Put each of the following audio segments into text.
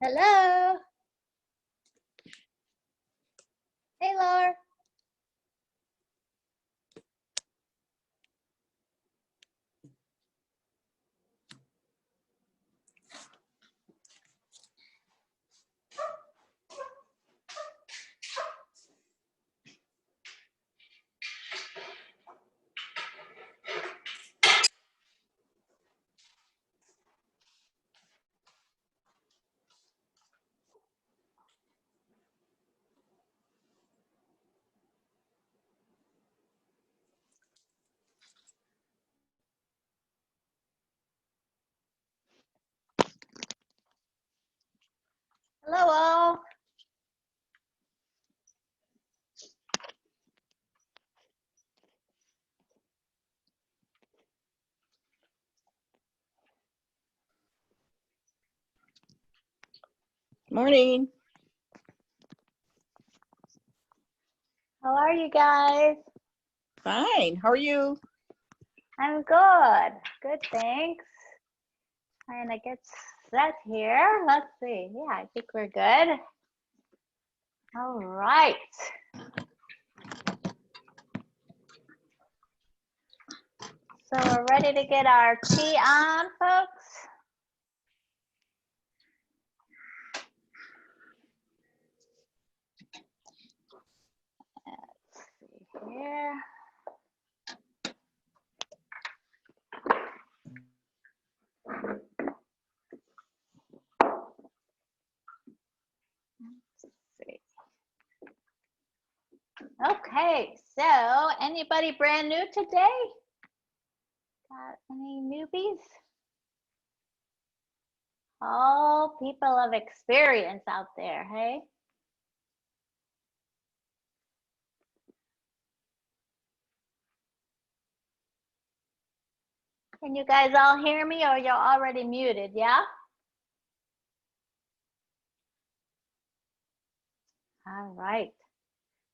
Hello. Hey, Laura. Hello, all. Morning. How are you guys? Fine. How are you? I'm good. Good, thanks. Trying to get set here. Let's see. Yeah, I think we're good. All right. So we're ready to get our tea on, folks. Let's see here. Okay, so anybody brand new today? Got any newbies? All people of experience out there, hey? Can you guys all hear me, or you're already muted, yeah? All right.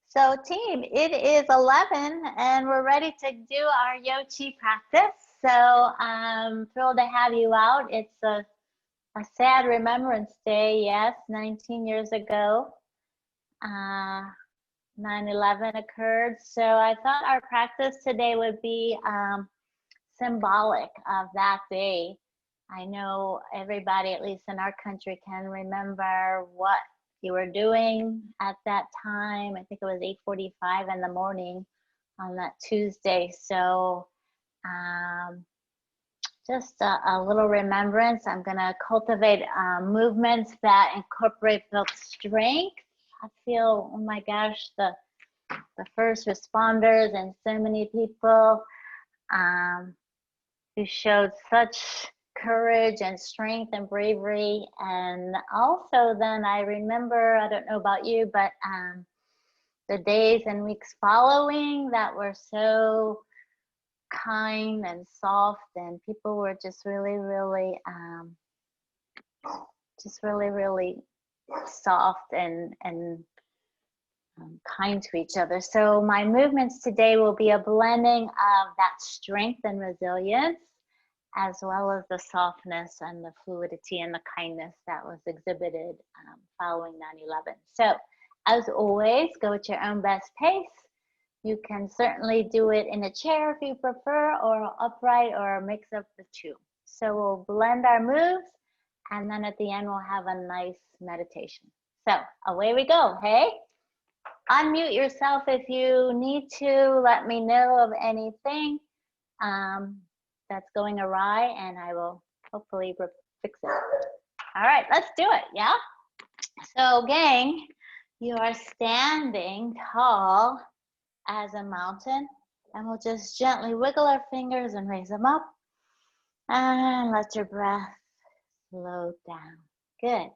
So team, it is 11 and we're ready to do our Yochi practice. So I'm thrilled to have you out. It's a sad Remembrance Day, yes, 19 years ago. 9/11 occurred. So I thought our practice today would be symbolic of that day. I know everybody, at least in our country, can remember what you were doing at that time. I think it was 8:45 in the morning on that Tuesday. So just a little remembrance. I'm going to cultivate movements that incorporate both strength. I feel, oh my gosh, the first responders and so many people who showed such courage and strength and bravery. And also then I remember, I don't know about you, but the days and weeks following that were so kind and soft, and people were just really, really soft and kind to each other. So my movements today will be a blending of that strength and resilience, as well as the softness and the fluidity and the kindness that was exhibited following 9/11. So as always, go at your own best pace. You can certainly do it in a chair if you prefer, or upright, or a mix of the two. So we'll blend our moves, and then at the end we'll have a nice meditation. So away we go, hey? Unmute yourself if you need to. Let me know of anything that's going awry, and I will hopefully fix it. All right, let's do it, yeah? So gang, you are standing tall as a mountain, and we'll just gently wiggle our fingers and raise them up, and let your breath slow down. Good.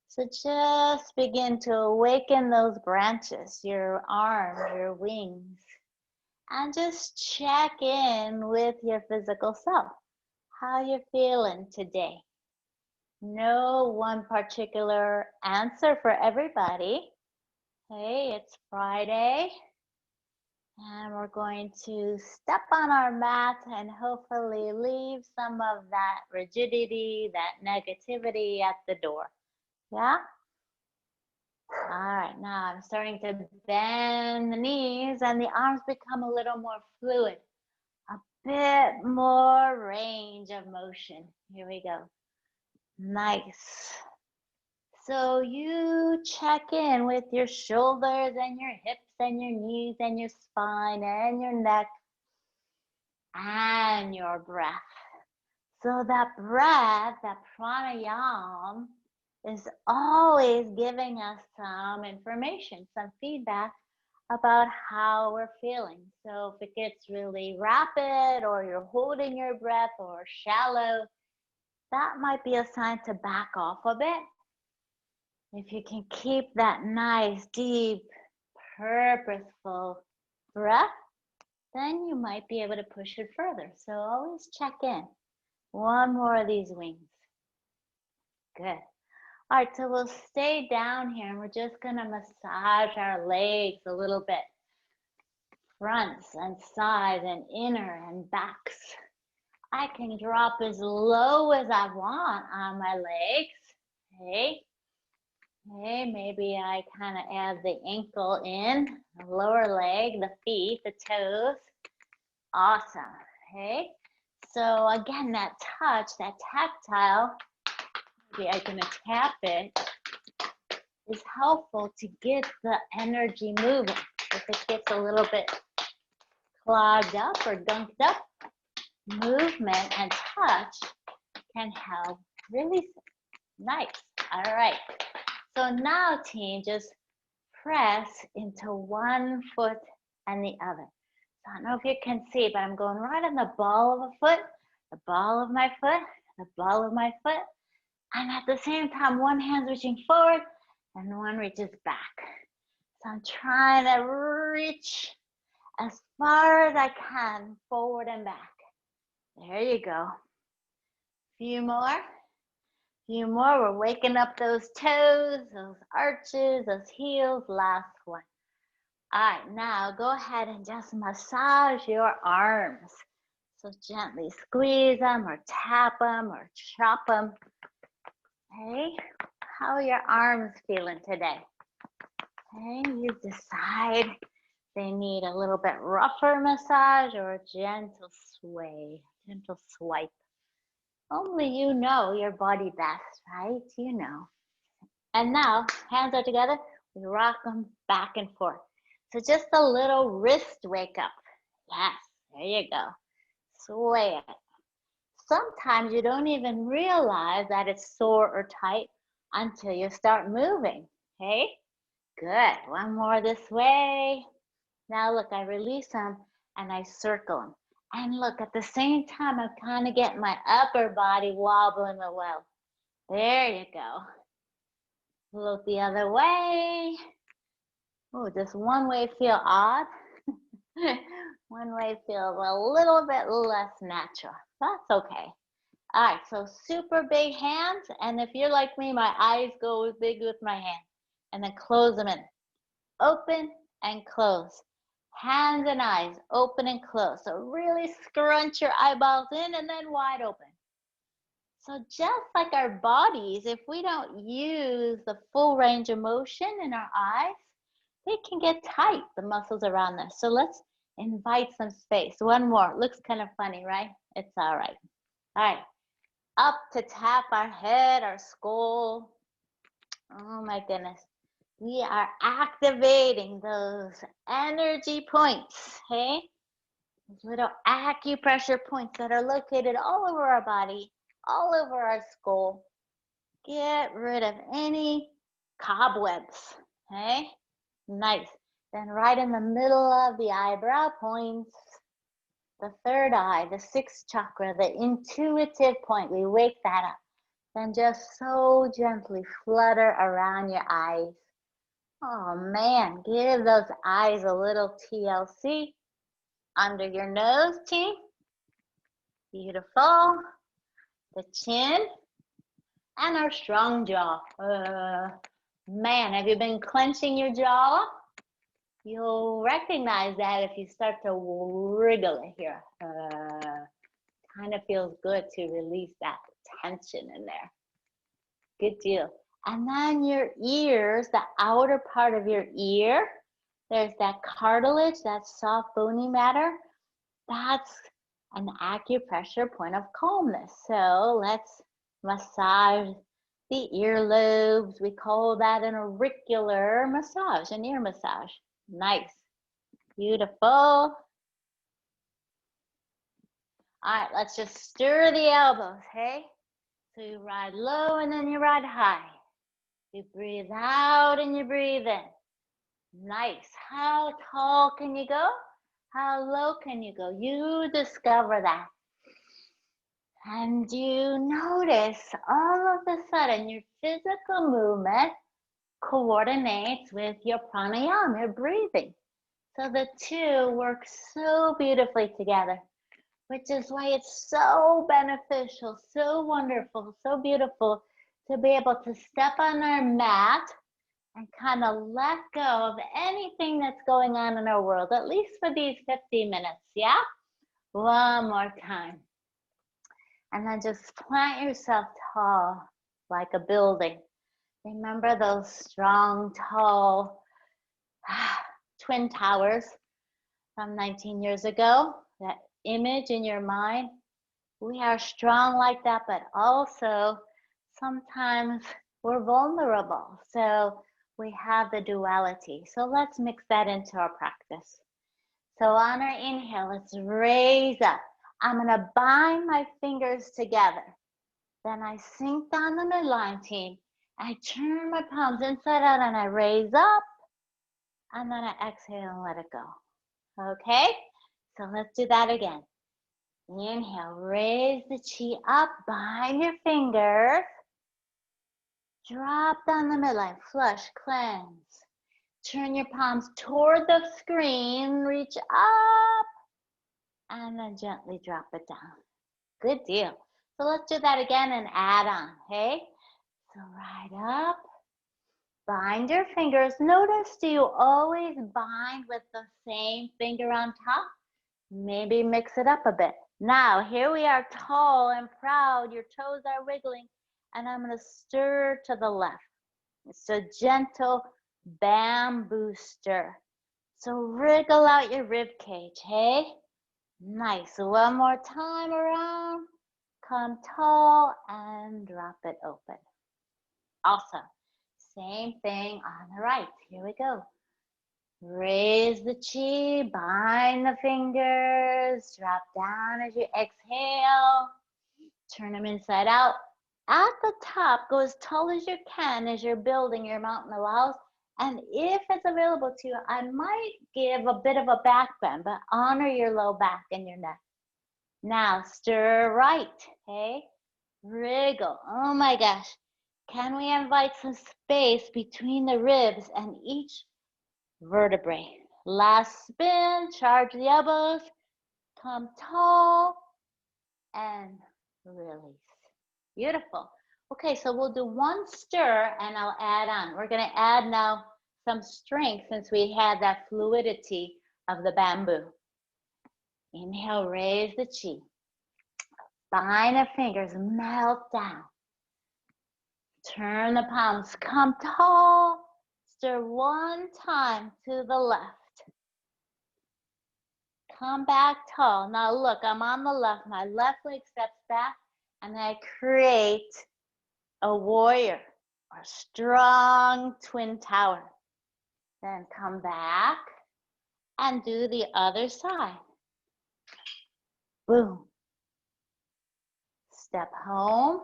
So just begin to awaken those branches, your arms, your wings, and just check in with your physical self. How you feeling today? No one particular answer for everybody. Hey, it's Friday, and we're going to step on our mat and hopefully leave some of that rigidity, that negativity at the door. Yeah? All right, now I'm starting to bend the knees and the arms become a little more fluid, a bit more range of motion. Here we go. Nice. So you check in with your shoulders and your hips and your knees and your spine and your neck and your breath. So that breath, that pranayama, is always giving us some information, some feedback about how we're feeling. So if it gets really rapid or you're holding your breath or shallow, that might be a sign to back off a bit. If you can keep that nice, deep, purposeful breath, then you might be able to push it further. So always check in. One more of these wings. Good. All right, so we'll stay down here and we're just gonna massage our legs a little bit. Fronts and sides and inner and backs. I can drop as low as I want on my legs. Okay. Okay, maybe I kind of add the ankle in, the lower leg, the feet, the toes. Awesome. Okay. So again, that touch, that tactile, maybe I can tap it, is helpful to get the energy moving. If it gets a little bit clogged up or gunked up, movement and touch can help release it. Nice. All right. So now, team, just press into one foot and the other. So I don't know if you can see, but I'm going right on the ball of a foot, the ball of my foot, the ball of my foot. And at the same time, one hand's reaching forward and one reaches back. So I'm trying to reach as far as I can, forward and back. There you go. Few more. Few more. We're waking up those toes, those arches, those heels. Last one. All right, now go ahead and just massage your arms. So gently squeeze them or tap them or chop them. Okay, how are your arms feeling today? Okay, you decide they need a little bit rougher massage or a gentle sway, gentle swipe. Only you know your body best, right? You know. And now, hands are together, we rock them back and forth. So just a little wrist wake up. Yes, there you go. Sway it. Sometimes you don't even realize that it's sore or tight until you start moving, okay? Good, one more this way. Now look, I release them and I circle them. And look, at the same time, I'm kind of getting my upper body wobbling a well. There you go. Look the other way. Oh, does one way feel odd? One way feels a little bit less natural. That's okay. All right, so super big hands. And if you're like me, my eyes go big with my hand. And then close them in. Open and close. Hands and eyes, open and close. So really scrunch your eyeballs in and then wide open. So just like our bodies, if we don't use the full range of motion in our eyes, they can get tight, the muscles around this. So let's invite some space. One more. Looks kind of funny, right? It's all right. All right. Up to tap our head, our skull. Oh my goodness. We are activating those energy points, okay? Those little acupressure points that are located all over our body, all over our skull. Get rid of any cobwebs, okay? Nice. Then right in the middle of the eyebrow points, the third eye, the sixth chakra, the intuitive point, we wake that up. Then just so gently flutter around your eyes. Oh man, give those eyes a little TLC. Under your nose, team. Beautiful. The chin and our strong jaw. Man, have you been clenching your jaw? You'll recognize that if you start to wriggle it here. Kind of feels good to release that tension in there. Good deal. And then your ears, the outer part of your ear, there's that cartilage, that soft bony matter. That's an acupressure point of calmness. So let's massage the earlobes. We call that an auricular massage, an ear massage. Nice. Beautiful. All right, let's just stir the elbows, hey? So you ride low and then you ride high. You breathe out and you breathe in. Nice. How tall can you go? How low can you go? You discover that. And you notice all of a sudden your physical movement coordinates with your pranayama, your breathing. So the two work so beautifully together, which is why it's so beneficial, so wonderful, so beautiful to be able to step on our mat and kind of let go of anything that's going on in our world, at least for these 50 minutes, yeah? One more time. And then just plant yourself tall like a building. Remember those strong, tall twin towers from 19 years ago? That image in your mind? We are strong like that, but also sometimes we're vulnerable. So we have the duality. So let's mix that into our practice. So on our inhale, let's raise up. I'm gonna bind my fingers together. Then I sink down the midline, team. I turn my palms inside out and I raise up. And then I exhale and let it go. Okay? So let's do that again. Inhale, raise the chi up, bind your fingers. Drop down the midline, flush, cleanse. Turn your palms toward the screen, reach up, and then gently drop it down. Good deal. So let's do that again and add on, okay? So right up, bind your fingers. Notice, do you always bind with the same finger on top? Maybe mix it up a bit. Now, here we are tall and proud. Your toes are wiggling, and I'm gonna stir to the left. It's a gentle bamboo stir. So wriggle out your rib cage, hey? Nice. One more time around. Come tall and drop it open. Awesome. Same thing on the right. Here we go. Raise the chi, bind the fingers, drop down as you exhale. Turn them inside out. At the top, go as tall as you can as you're building your mountain allows. And if it's available to you, I might give a bit of a back bend, but honor your low back and your neck. Now, stir right, okay? Wriggle. Oh my gosh. Can we invite some space between the ribs and each vertebrae? Last spin, charge the elbows, come tall, and release. Beautiful. Okay, so we'll do one stir and I'll add on. We're gonna add now some strength since we had that fluidity of the bamboo. Inhale, raise the chi. Bind the fingers, melt down. Turn the palms, come tall. Stir one time to the left. Come back tall. Now look, I'm on the left. My left leg steps back and I create a warrior or strong twin tower. Then come back and do the other side. Boom. Step home.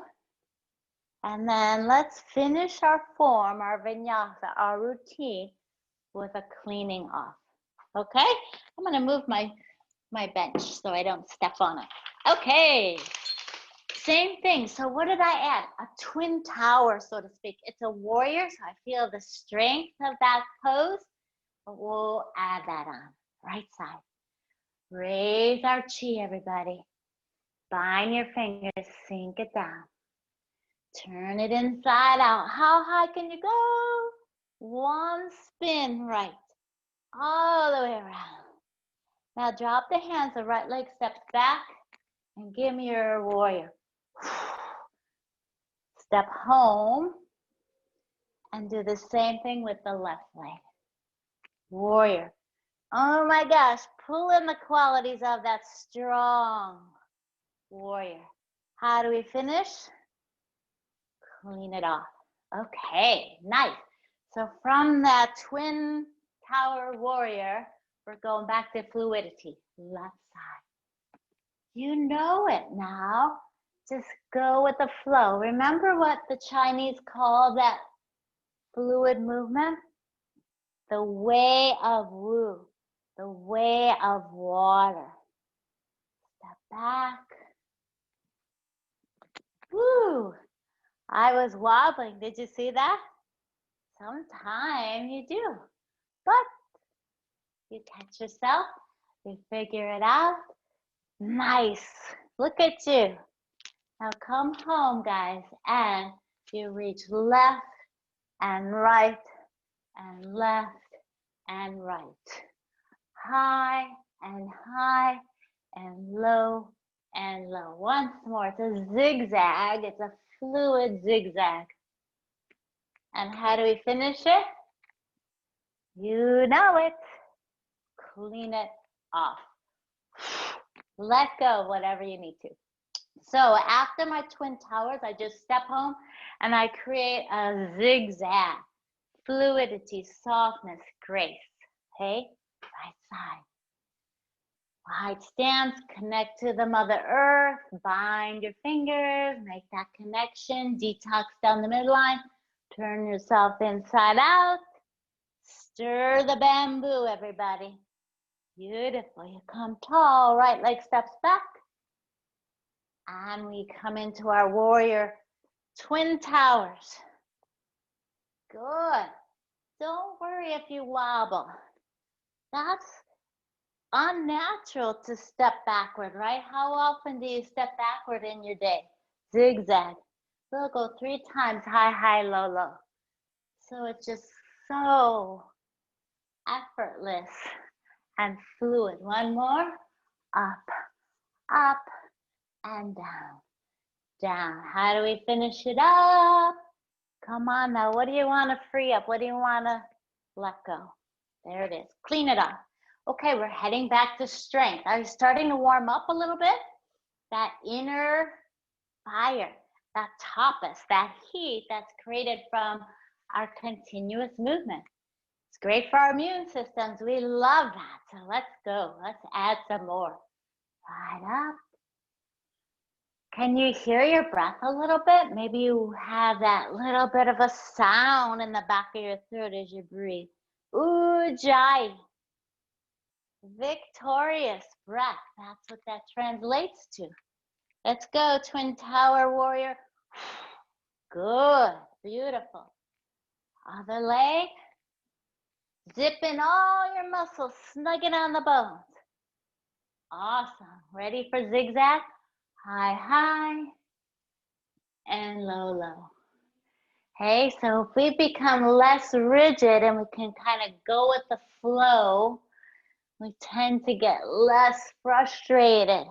And then let's finish our form, our vinyasa, our routine with a cleaning off. Okay? I'm gonna move my bench so I don't step on it. Okay. Same thing. So what did I add? A twin tower, so to speak. It's a warrior, so I feel the strength of that pose. But we'll add that on. Right side. Raise our chi, everybody. Bind your fingers, sink it down. Turn it inside out. How high can you go? One spin right. All the way around. Now drop the hands, the right leg steps back, and give me your warrior. Step home, And do the same thing with the left leg. Warrior. Oh my gosh, pull in the qualities of that strong warrior. How do we finish? Clean it off. Okay, nice. So from that twin tower warrior, we're going back to fluidity, left side. You know it now. Just go with the flow. Remember what the Chinese call that fluid movement? The way of Wu, the way of water. Step back. Woo! I was wobbling. Did you see that? Sometimes you do, but you catch yourself, you figure it out. Nice. Look at you. Now come home, guys, and you reach left and right and left and right. High and high and low and low. Once more, it's a zigzag. It's a fluid zigzag. And how do we finish it? You know it. Clean it off. Let go of whatever you need to. So after my twin towers, I just step home and I create a zigzag. Fluidity, softness, grace. Okay? Right side. Wide stance, connect to the Mother Earth, bind your fingers, make that connection, detox down the midline, turn yourself inside out, stir the bamboo, everybody. Beautiful, you come tall, right leg steps back, and we come into our warrior twin towers. Good, don't worry if you wobble. That's unnatural to step backward, right? How often do you step backward in your day? Zigzag. We'll go 3 times, high, high, low, low. So it's just so effortless and fluid. One more. Up, up, and down, down. How do we finish it up? Come on now. What do you want to free up? What do you want to let go? There it is. Clean it up. Okay, we're heading back to strength. I'm starting to warm up a little bit. That inner fire, that tapas, that heat that's created from our continuous movement. It's great for our immune systems. We love that. So let's go. Let's add some more. Right up. Can you hear your breath a little bit? Maybe you have that little bit of a sound in the back of your throat as you breathe. Ujjayi. Victorious breath. That's what that translates to. Let's go, twin tower warrior. Good, beautiful. Other leg. Zip in all your muscles, snug it on the bones. Awesome. Ready for zigzag? High, high, and low, low. Okay, so if we become less rigid and we can kind of go with the flow, we tend to get less frustrated.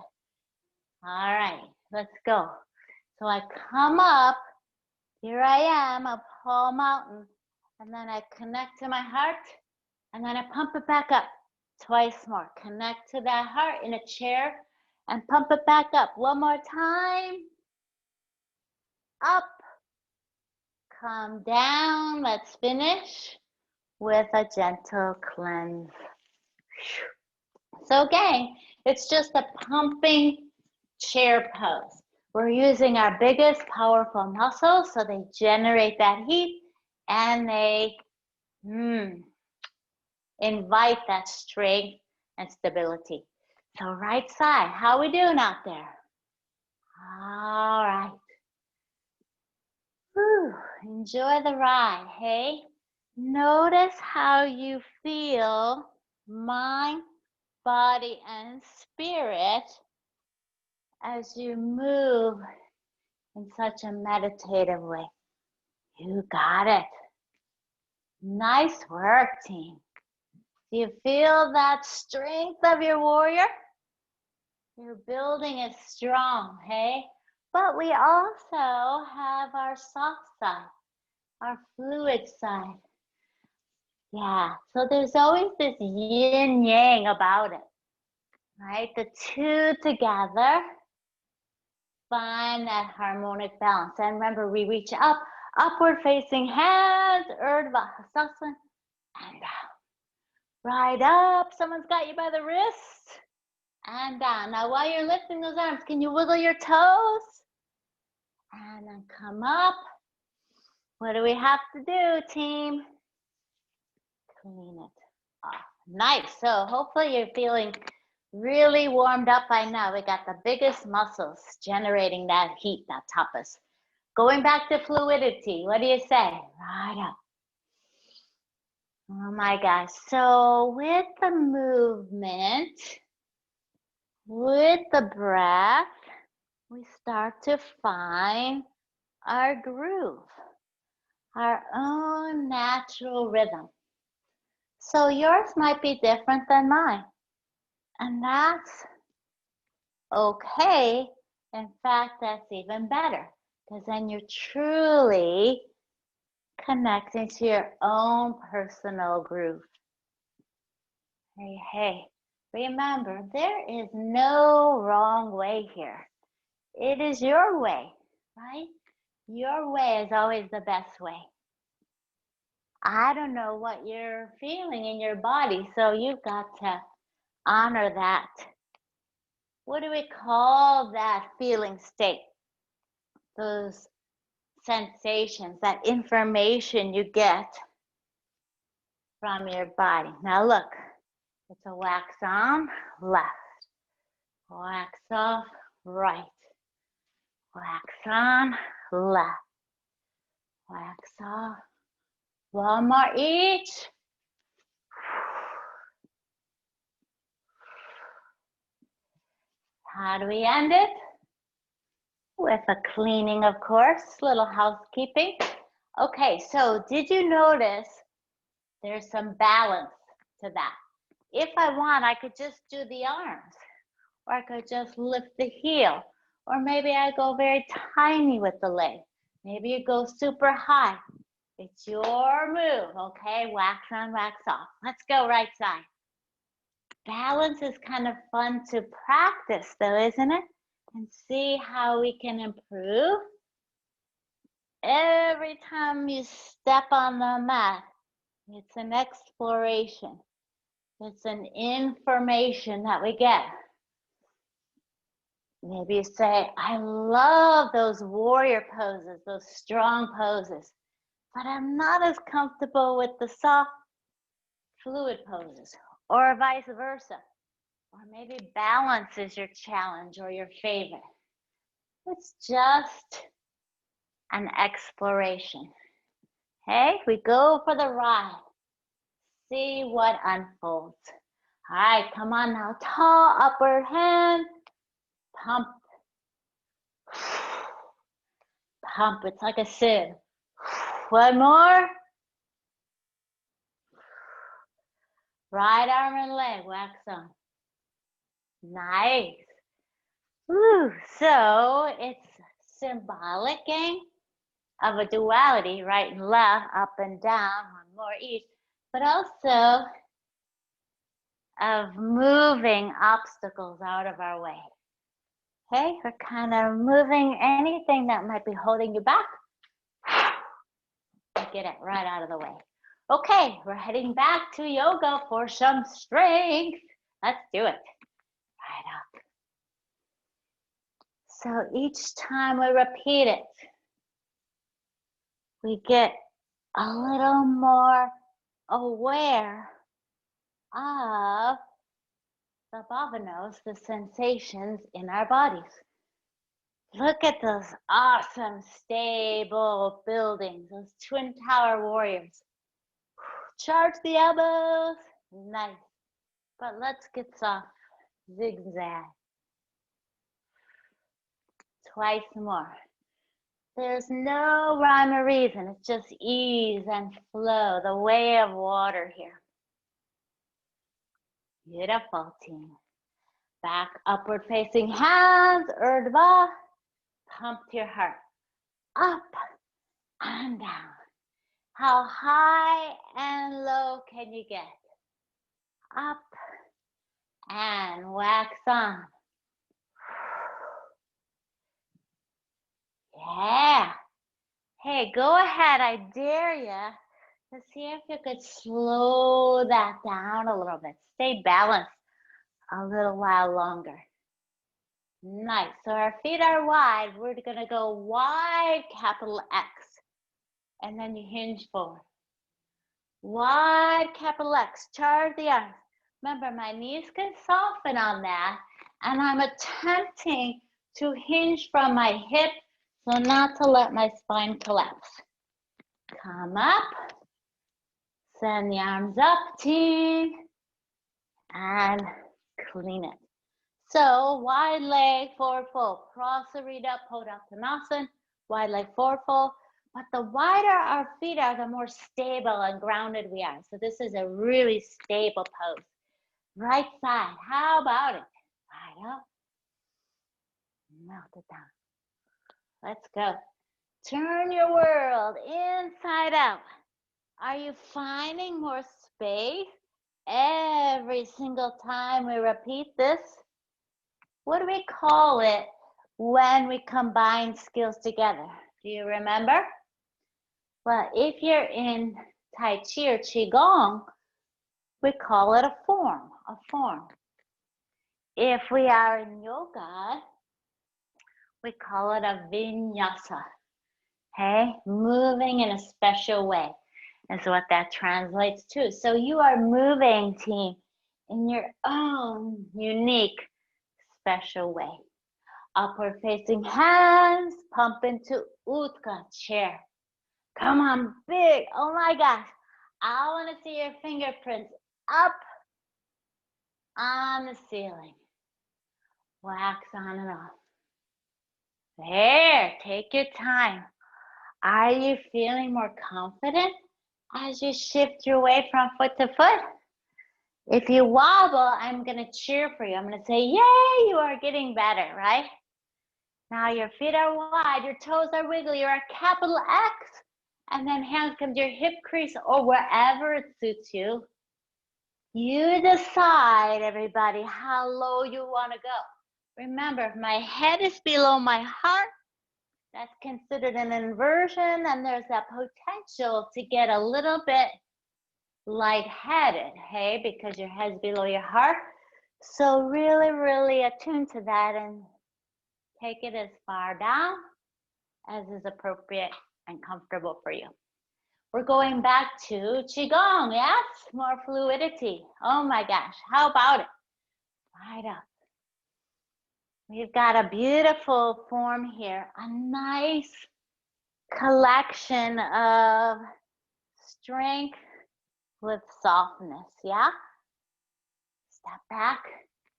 All right, let's go. So I come up, here I am, up Hall Mountain, and then I connect to my heart, and then I pump it back up twice more. Connect to that heart in a chair and pump it back up. One more time. Up, come down. Let's finish with a gentle cleanse. So again, it's just a pumping chair pose. We're using our biggest powerful muscles so they generate that heat and they invite that strength and stability. So right side, how we doing out there? All right. Whew. Enjoy the ride, hey? Notice how you feel mind, body, and spirit as you move in such a meditative way. You got it. Nice work, team. Do you feel that strength of your warrior? Your building is strong, hey? But we also have our soft side. our fluid side. Yeah, so there's always this yin yang about it, right? The two together find that harmonic balance. And remember, we reach up, upward facing hands, Urdhva Hastasana, and down. Right up, someone's got you by the wrist, and down. Now while you're lifting those arms, can you wiggle your toes? And then come up. What do we have to do, team? Clean it off. Nice. So hopefully you're feeling really warmed up by now. We got the biggest muscles generating that heat, that tapas. Going back to fluidity, what do you say? Right up. Oh my gosh. So with the movement, with the breath, we start to find our groove, our own natural rhythm. So yours might be different than mine. And that's okay. In fact, that's even better because then you're truly connecting to your own personal groove. Hey, remember, there is no wrong way here. It is your way, right? Your way is always the best way. I don't know what you're feeling in your body, so you've got to honor that. What do we call that feeling state? Those sensations, that information you get from your body. Now look, it's a wax on, left. Wax off, right. Wax on, left. Wax off. One more each. How do we end it? With a cleaning, of course, little housekeeping. Okay, so did you notice there's some balance to that? If I want, I could just do the arms, or I could just lift the heel, or maybe I go very tiny with the leg. Maybe you go super high. It's your move, okay? Wax on, wax off. Let's go right side. Balance is kind of fun to practice though, isn't it? And see how we can improve. Every time you step on the mat, it's an exploration. It's an information that we get. Maybe you say, I love those warrior poses, those strong poses, but I'm not as comfortable with the soft fluid poses, or vice versa. Or maybe balance is your challenge or your favorite. It's just an exploration. Hey, we go for the ride. See what unfolds. All right, come on now. Tall upward hand. Pump. Pump. It's like a sieve. One more. Right arm and leg. Wax on. Nice. Woo. So it's symbolic, gang, of a duality, right and left, up and down, one more each, but also of moving obstacles out of our way. Okay, we're kind of moving anything that might be holding you back. Get it right out of the way. Okay, we're heading back to yoga for some strength. Let's do it. Right up. So each time we repeat it, we get a little more aware of the bhavanas, the sensations in our bodies. Look at those awesome, stable buildings, those twin tower warriors. Charge the elbows. Nice. But let's get soft. Zigzag. Twice more. There's no rhyme or reason. It's just ease and flow, the way of water here. Beautiful, team. Back, upward facing hands, Urdhva. Pump to your heart. Up and down. How high and low can you get? Up and wax on. Yeah. Hey, go ahead. I dare you to see if you could slow that down a little bit. Stay balanced a little while longer. Nice. So our feet are wide. We're going to go wide, capital X. And then you hinge forward. Wide, capital X. Charge the arms. Remember, my knees can soften on that. And I'm attempting to hinge from my hip so not to let my spine collapse. Come up. Send the arms up, team. And clean it. So wide leg, forward fold. Prasarita Padottanasana. Wide leg, forward fold. But the wider our feet are, the more stable and grounded we are. So this is a really stable pose. Right side, how about it? Right up. Melt it down. Let's go. Turn your world inside out. Are you finding more space every single time we repeat this? What do we call it when we combine skills together? Do you remember? Well, if you're in Tai Chi or Qigong, we call it a form, If we are in yoga, we call it a vinyasa, okay? Moving in a special way is what that translates to. So you are moving, team, in your own unique, special way. Upward facing hands, pump into Uttka, chair. Come on, big, oh my gosh. I want to see your fingerprints up on the ceiling. Wax on and off. There, take your time. Are you feeling more confident as you shift your weight from foot to foot? If you wobble, I'm going to cheer for you. I'm going to say, yay, you are getting better, right? Now your feet are wide, your toes are wiggly, you're a capital X. And then hands come to your hip crease or wherever it suits you. You decide, everybody, how low you want to go. Remember, if my head is below my heart, that's considered an inversion, and there's that potential to get a little bit lightheaded, hey, because your head's below your heart. So really, really attune to that and take it as far down as is appropriate and comfortable for you. We're going back to Qigong, yes? More fluidity. Oh my gosh, how about it? Right up. We've got a beautiful form here, a nice collection of strength with softness, yeah? Step back.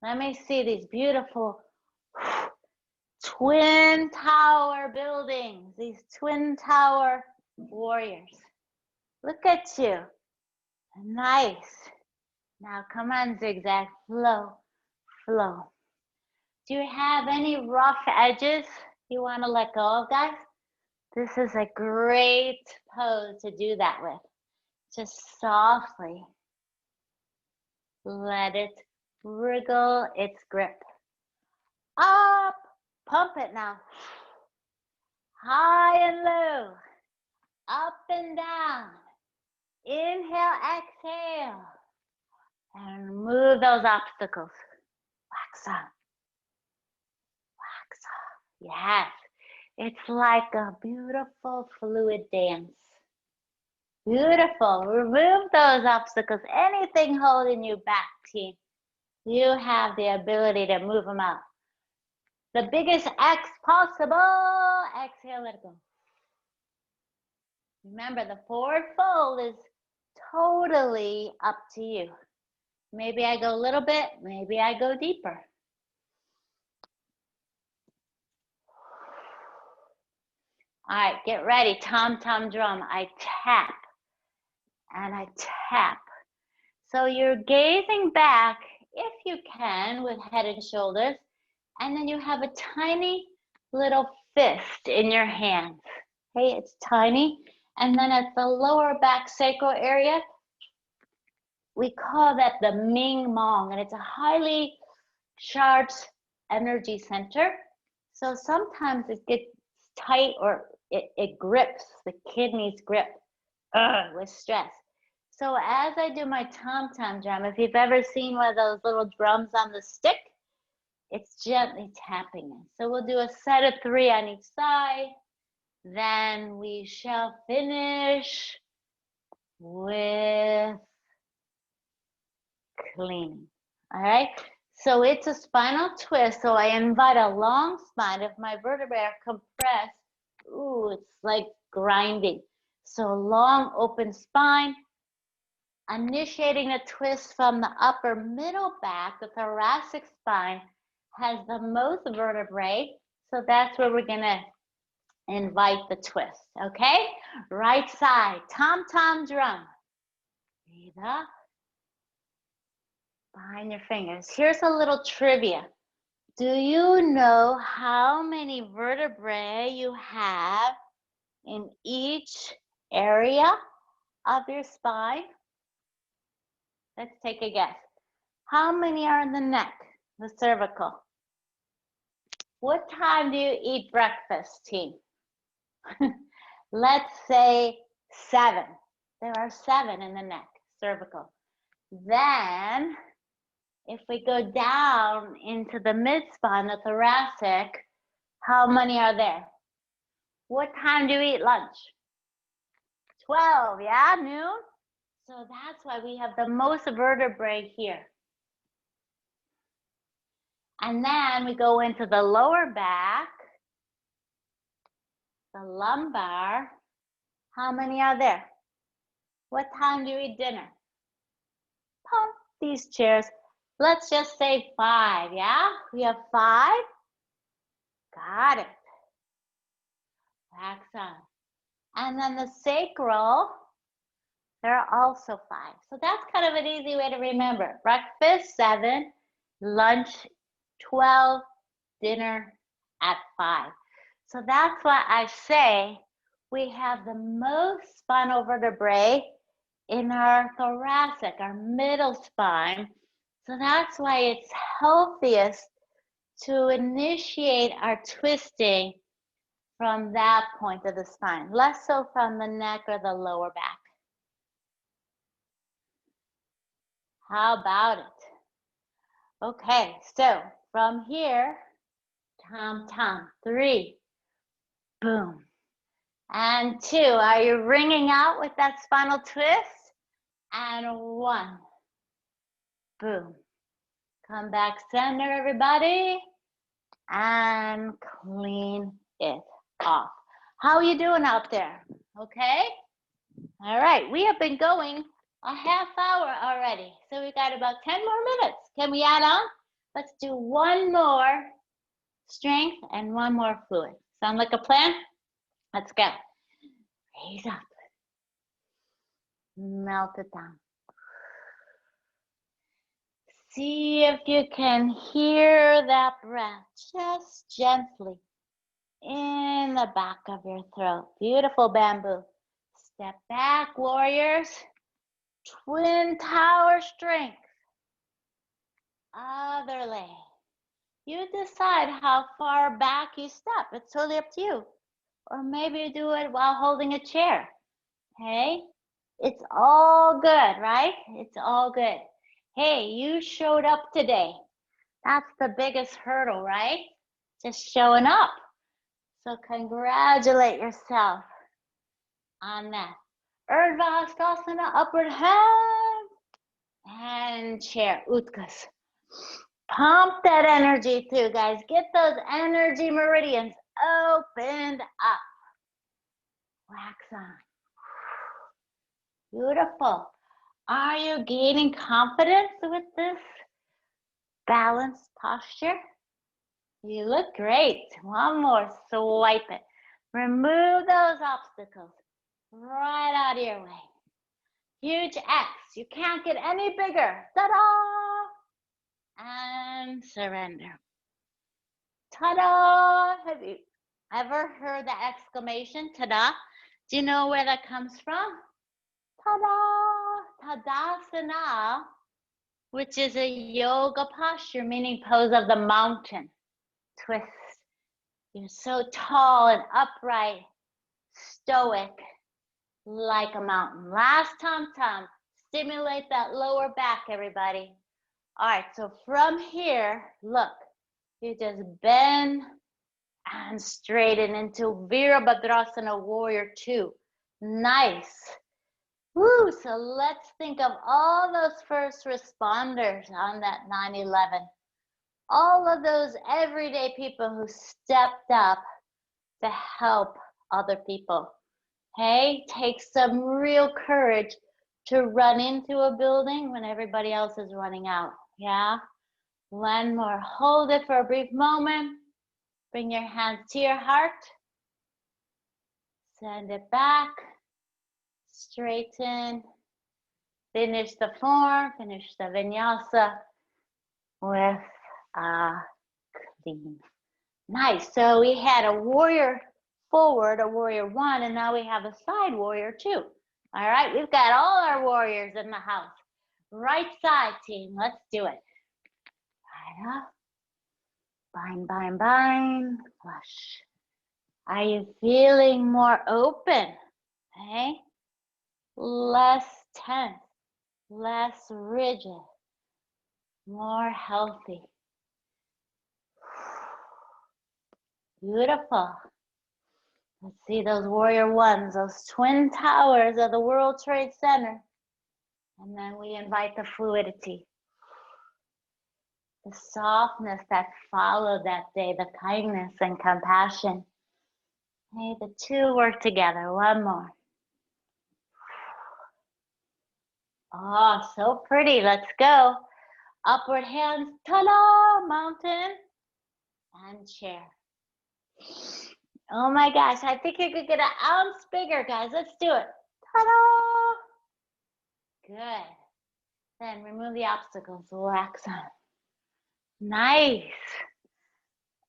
Let me see these beautiful twin tower buildings, these twin tower warriors. Look at you. Nice. Now come on, zigzag, flow, flow. Do you have any rough edges you want to let go of, guys? This is a great pose to do that with. Just softly let it wriggle its grip. Up, pump it now. High and low, up and down. Inhale, exhale. And move those obstacles. Wax on. Wax on. Yes. It's like a beautiful fluid dance. Beautiful. Remove those obstacles. Anything holding you back, team. You have the ability to move them out. The biggest X possible. Exhale, let it go. Remember, the forward fold is totally up to you. Maybe I go a little bit, maybe I go deeper. All right, get ready. Tom, tom, drum. I tap and I tap. So you're gazing back, if you can, with head and shoulders, and then you have a tiny little fist in your hands. Okay, it's tiny, And then at the lower back sacral area, we call that the Ming Mong, and it's a highly charged energy center. So sometimes it gets tight or it grips, the kidneys grip with stress. So as I do my tom-tom drum, if you've ever seen one of those little drums on the stick, it's gently tapping it. So we'll do a set of 3 on each side. Then we shall finish with cleaning. All right. So it's a spinal twist. So I invite a long spine. If my vertebrae are compressed, ooh, it's like grinding. So long open spine, initiating a twist from the upper middle back. The thoracic spine has the most vertebrae. So that's where we're gonna invite the twist, okay? Right side, tom-tom drum. Breathe up. Behind your fingers. Here's a little trivia. Do you know how many vertebrae you have in each area of your spine? Let's take a guess. How many are in the neck, the cervical? What time do you eat breakfast, team? Let's say 7. There are 7 in the neck, cervical. Then, if we go down into the mid-spine, the thoracic, how many are there? What time do you eat lunch? 12, yeah, noon? So that's why we have the most vertebrae here. And then we go into the lower back, the lumbar. How many are there? What time do you eat dinner? Pump these chairs. Let's just say 5, yeah? We have 5. Got it. Wax on. And then the sacral, there are also 5. So that's kind of an easy way to remember. Breakfast, 7, lunch, 12, dinner at 5. So that's why I say we have the most spinal vertebrae in our thoracic, our middle spine. So that's why it's healthiest to initiate our twisting from that point of the spine, less so from the neck or the lower back. How about it? Okay, so from here, tom-tom, 3, boom, and 2. Are you ringing out with that spinal twist? And 1, boom. Come back center, everybody, and clean it off. How are you doing out there? Okay? All right, we have been going a half hour already, so we got about 10 more minutes. Can we add on? Let's do 1 more strength and 1 more fluid. Sound like a plan? Let's go. Raise up. Melt it down. See if you can hear that breath just gently in the back of your throat. Beautiful bamboo. Step back, warriors. Twin tower strength. Other leg. You decide how far back you step. It's totally up to you. Or maybe you do it while holding a chair. Okay? It's all good, right? It's all good. Hey, you showed up today. That's the biggest hurdle, right? Just showing up. So congratulate yourself on that. Urdhva Hastasana, upward hand, and chair, Utkas. Pump that energy through, guys. Get those energy meridians opened up. Wax on. Beautiful. Are you gaining confidence with this balanced posture? You look great. 1 more, swipe it. Remove those obstacles right out of your way. Huge X. You can't get any bigger. Ta-da! And surrender. Ta-da! Have you ever heard that exclamation, ta-da? Do you know where that comes from? Ta-da! Tadasana, which is a yoga posture, meaning pose of the mountain. Twist. You're so tall and upright, stoic, like a mountain. Last tom-tom. Stimulate that lower back, everybody. All right, so from here, look, you just bend and straighten into Virabhadrasana Warrior 2. Nice. Woo, so let's think of all those first responders on that 9/11. All of those everyday people who stepped up to help other people. Hey, take some real courage to run into a building when everybody else is running out. Yeah? One more. Hold it for a brief moment. Bring your hands to your heart. Send it back. Straighten. Finish the form. Finish the vinyasa with a clean. Nice. So we had a warrior forward, a warrior 1, and now we have a side warrior 2. All right, we've got all our warriors in the house. Right side team, let's do it. Right up. Bind, bind, bind. Flush. Are you feeling more open? Okay? Less tense, less rigid, more healthy. Beautiful. Let's see those warrior 1s, those twin towers of the World Trade Center. And then we invite the fluidity, the softness that followed that day, the kindness and compassion. Hey, the two work together. One more. Oh, so pretty. Let's go. Upward hands, ta-da, mountain, and chair. Oh my gosh, I think you could get an ounce bigger, guys. Let's do it. Ta-da! Good. Then remove the obstacles, relax on. Nice.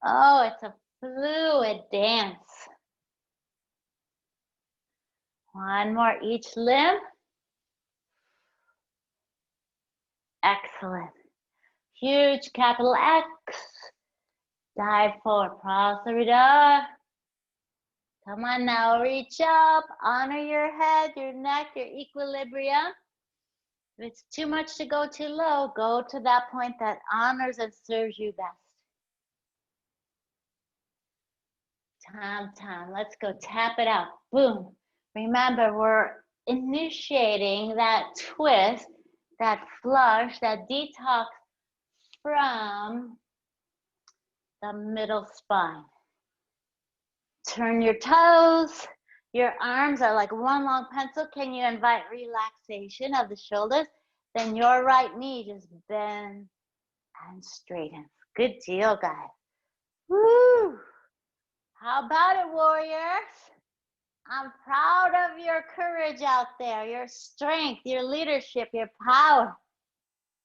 Oh, it's a fluid dance. One more each limb. Excellent. Huge capital X. Dive forward, Prasarita. Come on now, reach up. Honor your head, your neck, your equilibrium. If it's too much to go too low, go to that point that honors and serves you best. Tom. Let's go tap it out. Boom. Remember, we're initiating that twist, that flush, that detox from the middle spine. Turn your toes. Your arms are like one long pencil. Can you invite relaxation of the shoulders? Then your right knee just bends and straightens. Good deal, guys. Woo! How about it, warriors? I'm proud of your courage out there, your strength, your leadership, your power,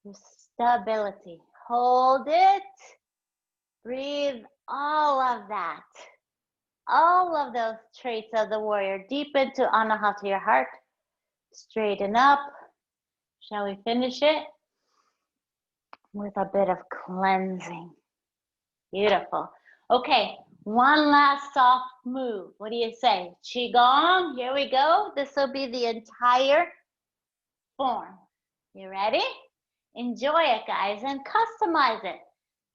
your stability. Hold it. Breathe all of that. All of those traits of the warrior deep into Anahata, your heart. Straighten up. Shall we finish it with a bit of cleansing? Beautiful. Okay, one last soft move. What do you say? Qigong, here we go. This will be the entire form. You ready? Enjoy it, guys, and customize it.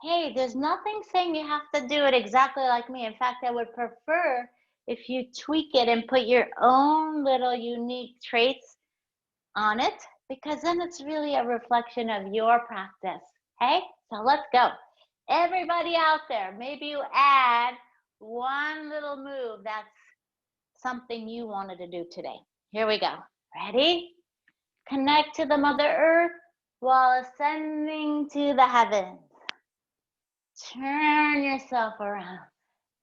Hey, there's nothing saying you have to do it exactly like me. In fact, I would prefer if you tweak it and put your own little unique traits on it, because then it's really a reflection of your practice. Okay, so let's go. Everybody out there, maybe you add one little move that's something you wanted to do today. Here we go. Ready? Connect to the Mother Earth while ascending to the heavens. Turn yourself around.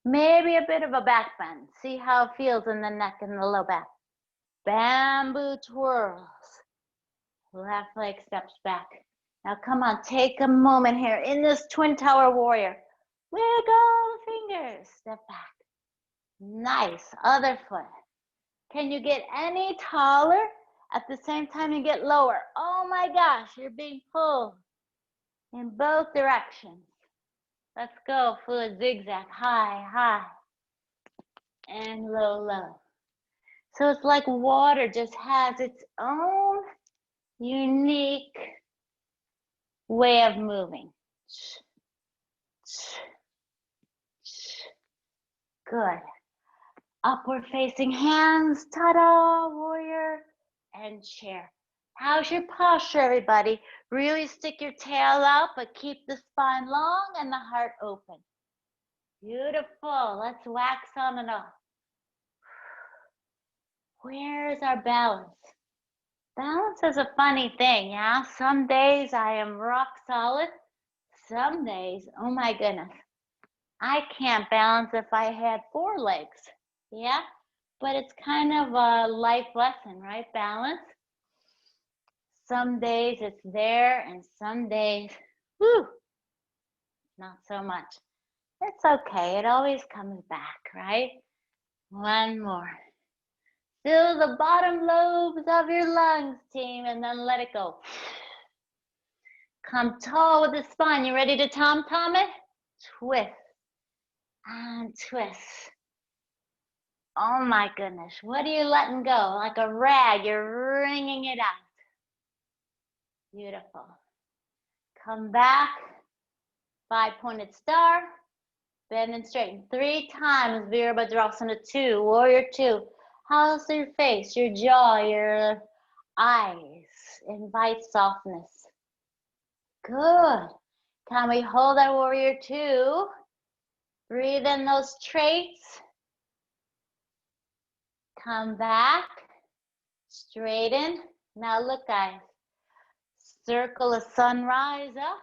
Maybe a bit of a back bend. See how it feels in the neck and the low back. Bamboo twirls. Left leg steps back. Now come on, take a moment here in this twin tower warrior. Wiggle fingers, step back. Nice, other foot. Can you get any taller? At the same time, you get lower. Oh my gosh, you're being pulled in both directions. Let's go, fluid zigzag, high, high, and low, low. So it's like water just has its own unique way of moving. Good. Upward facing hands, ta-da, warrior, and chair. How's your posture, everybody? Really stick your tail out, but keep the spine long and the heart open. Beautiful. Let's wax on and off. Where is our balance? Balance is a funny thing, yeah? Some days I am rock solid. Some days, oh my goodness, I can't balance if I had 4 legs, yeah? But it's kind of a life lesson, right? Balance. Some days it's there, and some days, whew, not so much. It's okay, it always comes back, right? One more. Fill the bottom lobes of your lungs, team, and then let it go. Come tall with the spine. You ready to tom-tom it? Twist and twist. Oh my goodness, what are you letting go? Like a rag, you're wringing it out. Beautiful. Come back, 5-pointed star, bend and straighten. 3 times, Virabhadrasana 2, warrior 2. How's your face, your jaw, your eyes? Invite softness. Good. Can we hold our warrior 2? Breathe in those traits. Come back, straighten. Now look, guys. Circle a sunrise up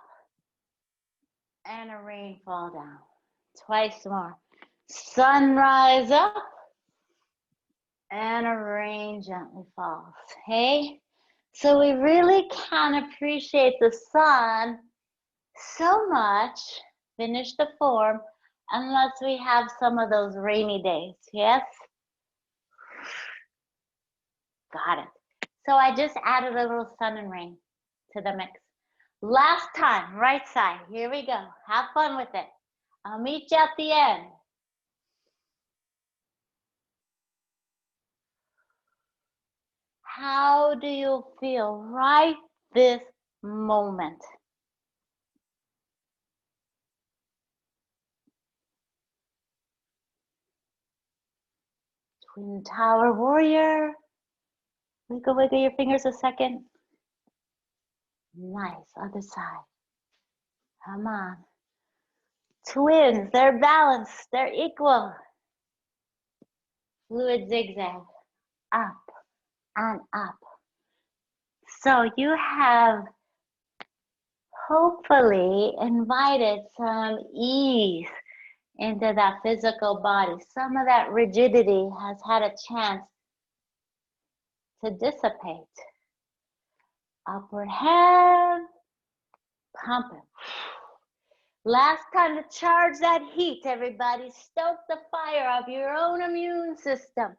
and a rainfall down. Twice more. Sunrise up and a rain gently falls. Hey? So we really can appreciate the sun so much, finish the form, unless we have some of those rainy days, yes? Got it. So I just added a little sun and rain to the mix. Last time, right side, here we go. Have fun with it. I'll meet you at the end. How do you feel right this moment? Twin Tower Warrior. Wiggle, wiggle your fingers a second. Nice, other side. Come on. Twins, they're balanced, they're equal. Fluid zigzag, up and up. So you have hopefully invited some ease into that physical body. Some of that rigidity has had a chance to dissipate. Upward hand, pump it. Last time to charge that heat, everybody. Stoke the fire of your own immune system.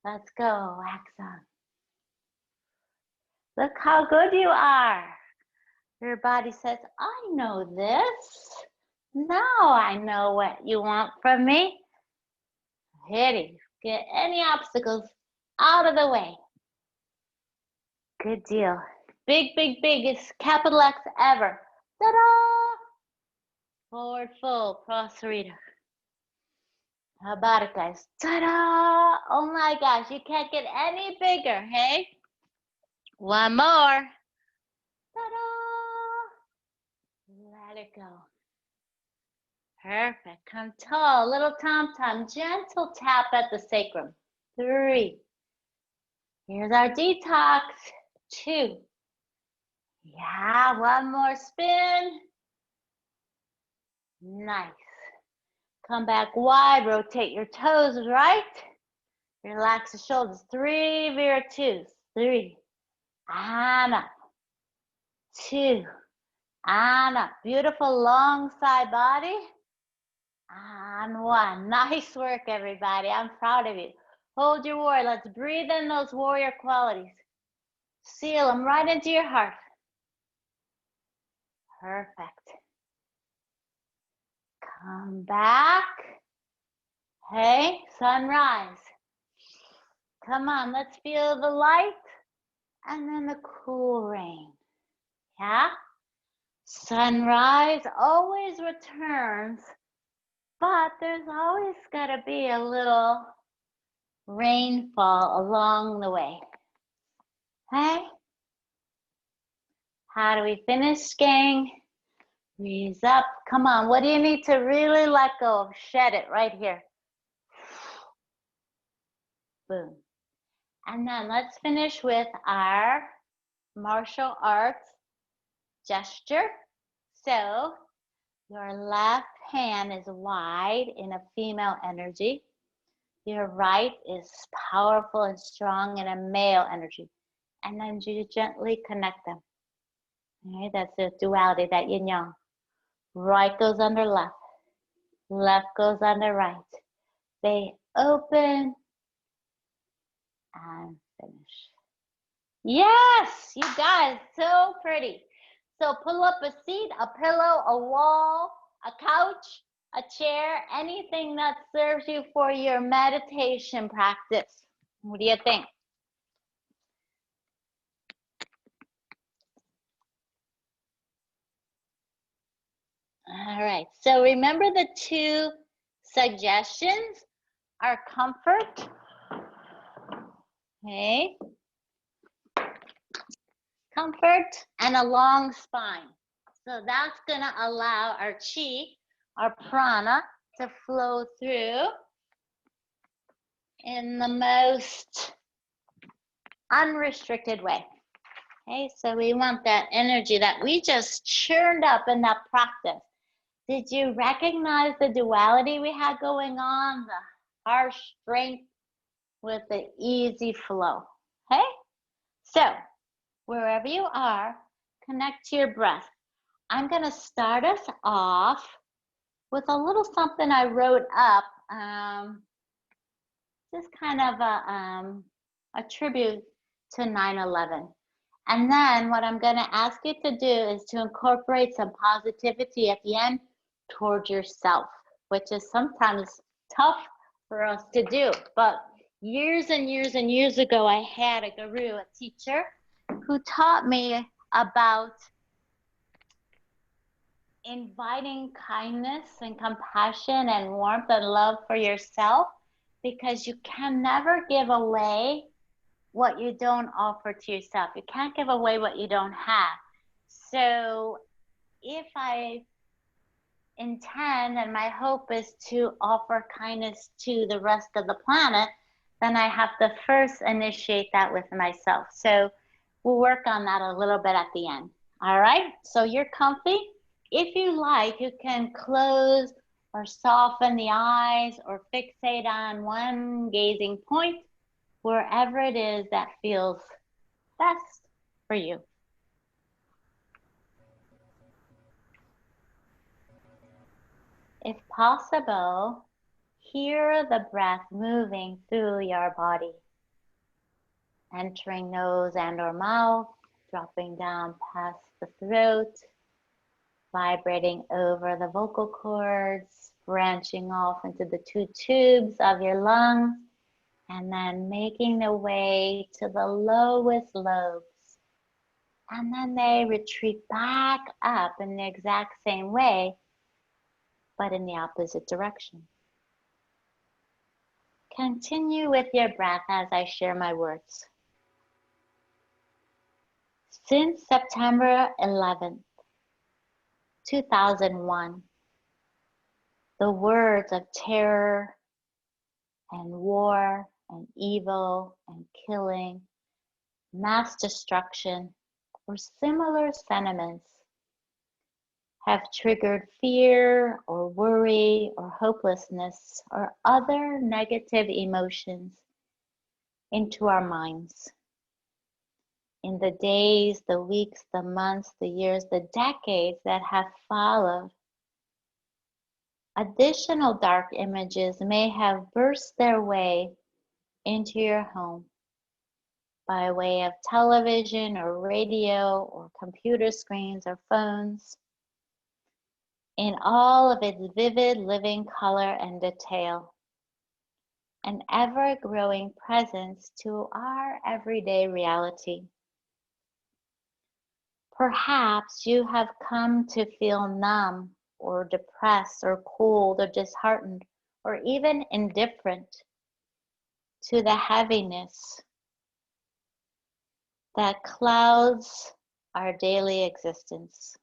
Let's go, wax on. Look how good you are. Your body says, I know this. Now I know what you want from me. Hit it. Get any obstacles out of the way. Good deal. Big, big, biggest capital X ever. Ta-da! Forward fold, Prasarita. How about it, guys? Ta-da! Oh my gosh, you can't get any bigger, hey? One more. Ta-da! Let it go. Perfect. Come tall, little tom-tom, gentle tap at the sacrum. 3. Here's our detox. 2. Yeah, one more spin. Nice. Come back wide, rotate your toes right. Relax the shoulders. 3 Vira 2s. 3. And up. 2. And up. Beautiful long side body. On one. Nice work, everybody. I'm proud of you. Hold your warrior. Let's breathe in those warrior qualities. Seal them right into your heart. Perfect. Come back. Hey, sunrise. Come on, let's feel the light and then the cool rain. Yeah? Sunrise always returns, but there's always got to be a little rainfall along the way. Hey? How do we finish, gang? Breathe up. Come on, what do you need to really let go of? Shed it right here. Boom. And then let's finish with our martial arts gesture. So your left hand is wide in a female energy. Your right is powerful and strong in a male energy. And then you gently connect them. All right, that's the duality, that yin yang. Right goes under left. Left goes under right. They open and finish. Yes, you guys, so pretty. So pull up a seat, a pillow, a wall, a couch, a chair, anything that serves you for your meditation practice. What do you think? All right, so remember the two suggestions are comfort, okay? Comfort and a long spine. So that's gonna allow our chi, our prana, to flow through in the most unrestricted way. Okay, so we want that energy that we just churned up in that practice. Did you recognize the duality we had going on? The harsh strength with the easy flow. Okay? So, wherever you are, connect to your breath. I'm going to start us off with a little something I wrote up. Just kind of a tribute to 9/11. And then what I'm going to ask you to do is to incorporate some positivity at the end towards yourself, which is sometimes tough for us to do. But years and years and years ago, I had a guru, a teacher, who taught me about inviting kindness and compassion and warmth and love for yourself, because you can never give away what you don't offer to yourself. You can't give away what you don't have. So if I intend and my hope is to offer kindness to the rest of the planet, then I have to first initiate that with myself. So we'll work on that a little bit at the end. All right, so you're comfy. If you like, you can close or soften the eyes or fixate on one gazing point, wherever it is that feels best for you. If possible, hear the breath moving through your body, entering nose and or mouth, dropping down past the throat, vibrating over the vocal cords, branching off into the two tubes of your lungs, and then making their way to the lowest lobes. And then they retreat back up in the exact same way, but in the opposite direction. Continue with your breath as I share my words. Since September 11th, 2001, the words of terror and war and evil and killing, mass destruction, or similar sentiments have triggered fear or worry or hopelessness or other negative emotions into our minds. In the days, the weeks, the months, the years, the decades that have followed, Additional dark images may have burst their way into your home by way of television or radio or computer screens or phones in all of its vivid living color and detail, an ever-growing presence to our everyday reality. Perhaps you have come to feel numb or depressed or cold or disheartened or even indifferent to the heaviness that clouds our daily existence.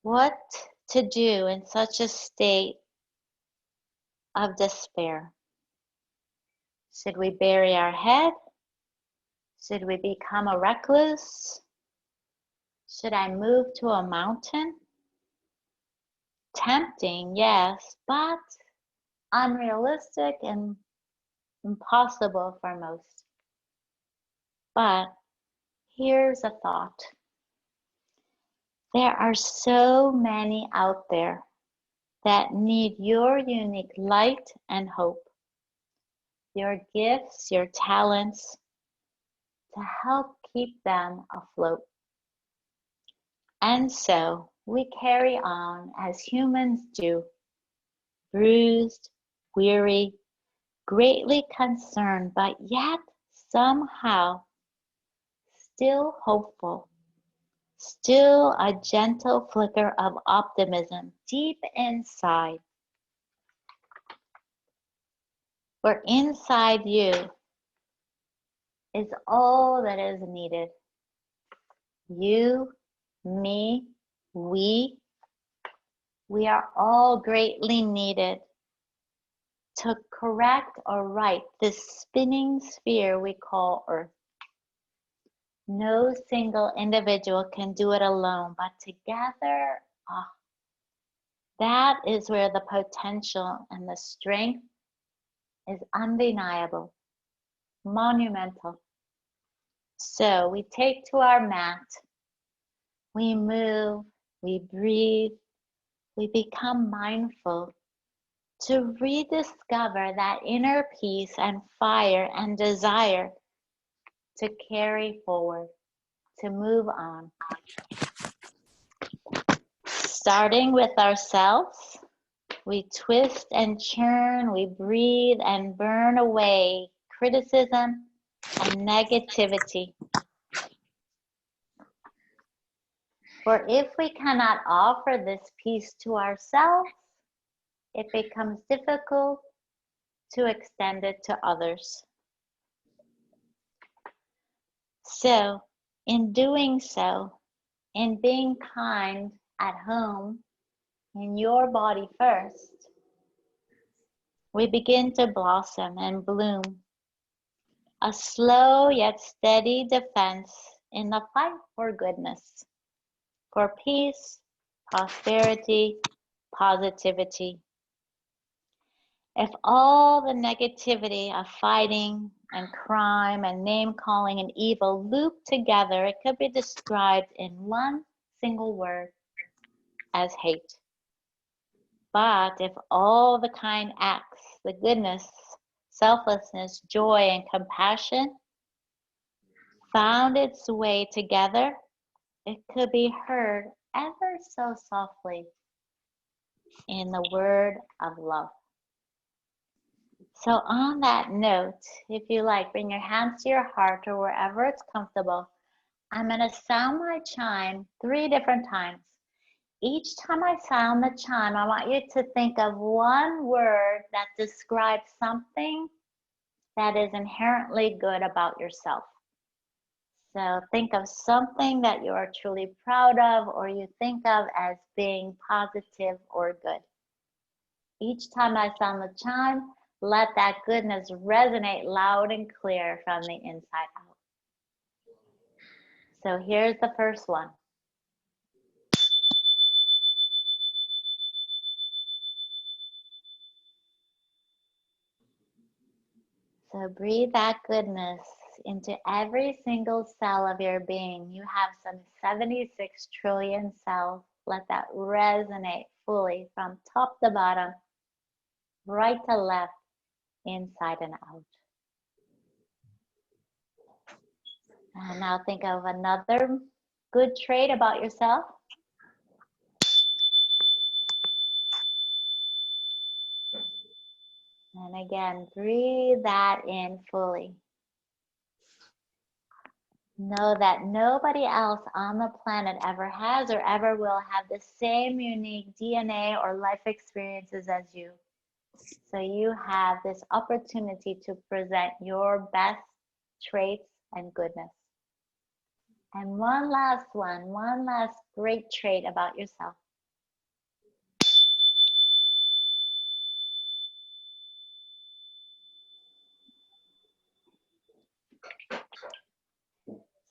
What to do in such a state of despair? Should we bury our head? Should we become a recluse? Should I move to a mountain? Tempting, yes, but unrealistic and impossible for most. But here's a thought. There are so many out there that need your unique light and hope, your gifts, your talents, to help keep them afloat. And so we carry on as humans do, bruised, weary, greatly concerned, but yet somehow still hopeful, still a gentle flicker of optimism deep inside. For inside you is all that is needed. You, me, we are all greatly needed to correct or right this spinning sphere we call Earth. No single individual can do it alone, but together, that is where the potential and the strength is undeniable, monumental. So we take to our mat, we move, we breathe, we become mindful to rediscover that inner peace and fire and desire to carry forward, to move on. Starting with ourselves, we twist and churn, we breathe and burn away criticism and negativity. For if we cannot offer this peace to ourselves, it becomes difficult to extend it to others. So, in doing so, in being kind at home, in your body first, we begin to blossom and bloom, a slow yet steady defense in the fight for goodness, for peace, prosperity, positivity. If all the negativity of fighting and crime and name-calling and evil looped together, it could be described in one single word as hate. But if all the kind acts, the goodness, selflessness, joy, and compassion found its way together, it could be heard ever so softly in the word of love. So on that note, if you like, bring your hands to your heart or wherever it's comfortable. I'm going to sound my chime 3 different times. Each time I sound the chime, I want you to think of one word that describes something that is inherently good about yourself. So think of something that you are truly proud of or you think of as being positive or good. Each time I sound the chime, let that goodness resonate loud and clear from the inside out. So here's the first one. So breathe that goodness into every single cell of your being. You have some 76 trillion cells Let that resonate fully from top to bottom, right to left, inside and out. And now think of another good trait about yourself. And again, breathe that in fully. Know that nobody else on the planet ever has or ever will have the same unique DNA or life experiences as you. So you have this opportunity to present your best traits and goodness. And one last great trait about yourself.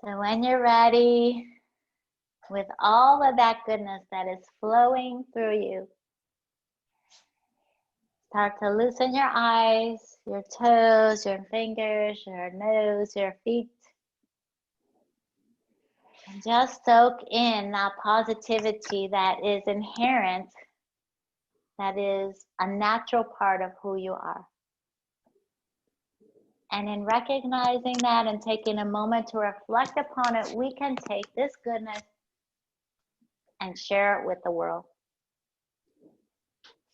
So when you're ready, with all of that goodness that is flowing through you, start to loosen your eyes, your toes, your fingers, your nose, your feet. And just soak in that positivity that is inherent, that is a natural part of who you are. And in recognizing that and taking a moment to reflect upon it, we can take this goodness and share it with the world.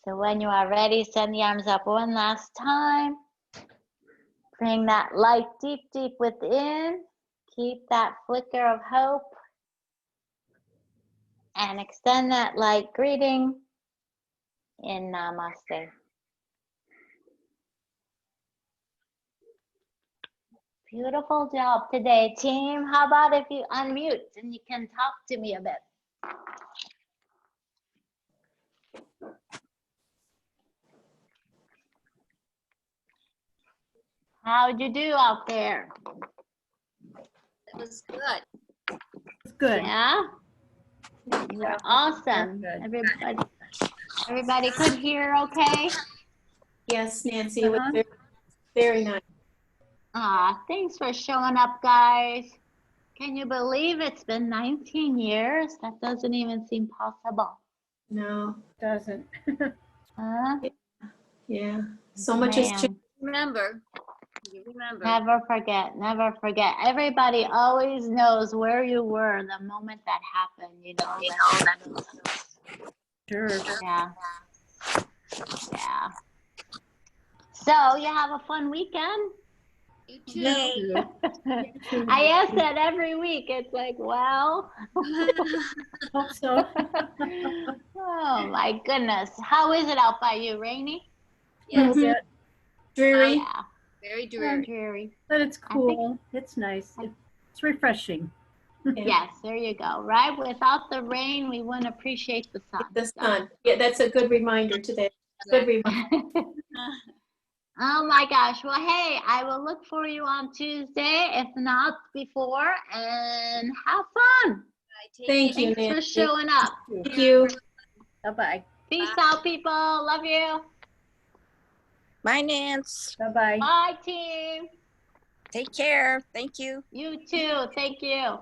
So when you are ready, send the arms up one last time. Bring that light deep, deep within. Keep that flicker of hope. And extend that light greeting in Namaste. Beautiful job today, team. How about if you unmute and you can talk to me a bit? How'd you do out there? It was good. Good. Yeah? You were awesome. Everybody could hear okay? Yes, Nancy, it was very, very nice. Thanks for showing up, guys. Can you believe it's been 19 years? That doesn't even seem possible. No, Doesn't. Huh? yeah, so much has changed. Remember. You remember. Never forget, never forget. Everybody always knows where you were the moment that happened, you know. Sure. Yeah. Yeah. So you have a fun weekend? You too. You too. I ask that every week. It's like, well. Hope so. Oh my goodness. How is it out by you? Rainy? Little Yes. bit, Dreary. Yeah. Very dreary. Dreary. but it's cool. It's nice. It's refreshing. Yeah. Yes, there you go. Right? Without the rain, we wouldn't appreciate the sun. The sun. Yeah, that's a good reminder today. Good reminder. Oh my gosh. Well, hey, I will look for you on Tuesday, if not before, and have fun. Thank you, Thanks for Nancy. showing up. Thank you. Bye-bye. Peace out, people. Love you. Bye, Nance. Bye-bye. Bye, team. Take care. Thank you. You too. Thank you.